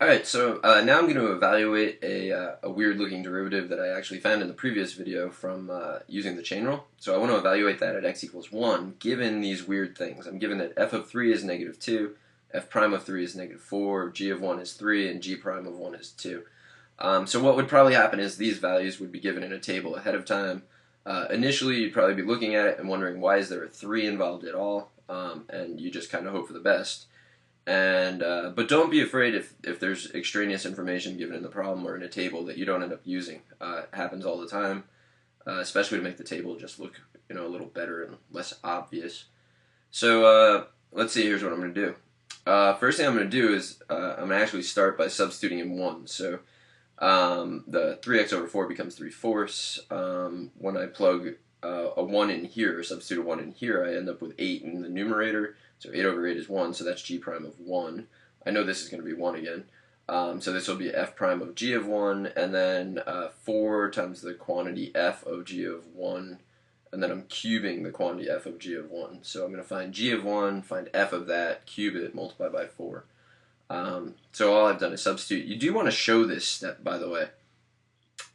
Alright, so now I'm going to evaluate a weird-looking derivative that I actually found in the previous video from using the chain rule. So I want to evaluate that at x equals 1, given these weird things. I'm given that f of 3 is negative 2, f prime of 3 is negative 4, g of 1 is 3, and g prime of 1 is 2. So what would probably happen is these values would be given in a table ahead of time. Initially, you'd probably be looking at it and wondering, why is there a 3 involved at all? And you just kind of hope for the best. But don't be afraid if there's extraneous information given in the problem or in a table that you don't end up using. It happens all the time, especially to make the table just look a little better and less obvious. So let's see. Here's what I'm going to do. First thing I'm going to do is I'm going to actually start by substituting in 1. So the 3x over 4 becomes 3/4. When I plug a 1 in here, or substitute a 1 in here, I end up with 8 in the numerator. So 8 over 8 is 1, so that's g prime of 1. I know this is going to be 1 again. So this will be f prime of g of 1, and then 4 times the quantity f of g of 1, and then I'm cubing the quantity f of g of 1. So I'm going to find g of 1, find f of that, cube it, multiply by 4. So all I've done is substitute. You do want to show this step, by the way,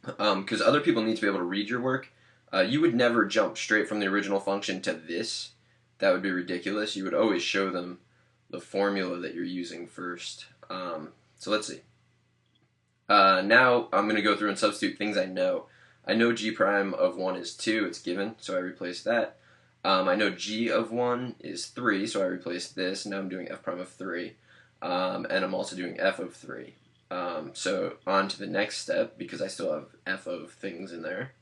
because other people need to be able to read your work. You would never jump straight from the original function to this. That would be ridiculous. You would always show them the formula that you're using first. So let's see. Now I'm going to go through and substitute things I know. I know g prime of 1 is 2. It's given, so I replace that. I know g of 1 is 3, so I replace this. Now I'm doing f prime of 3. And I'm also doing f of 3. So on to the next step, because I still have f of things in there.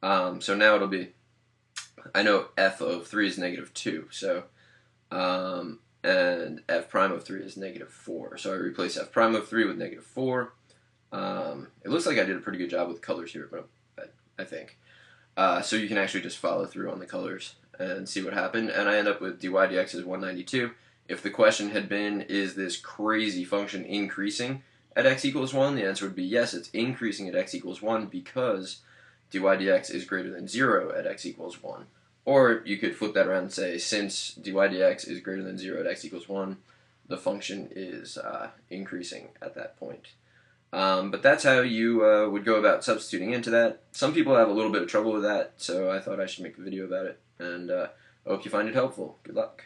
So now it'll be, I know f of 3 is negative 2, so, and f prime of 3 is negative 4. So I replace f prime of 3 with negative 4. It looks like I did a pretty good job with colors here, but I think. So you can actually just follow through on the colors and see what happened. And I end up with dy dx is 192. If the question had been, is this crazy function increasing at x equals 1, the answer would be yes, it's increasing at x equals 1 because dy dx is greater than 0 at x equals 1. Or you could flip that around and say, since dy dx is greater than 0 at x equals 1, the function is increasing at that point. But that's how you would go about substituting into that. Some people have a little bit of trouble with that, so I thought I should make a video about it. And I hope you find it helpful. Good luck.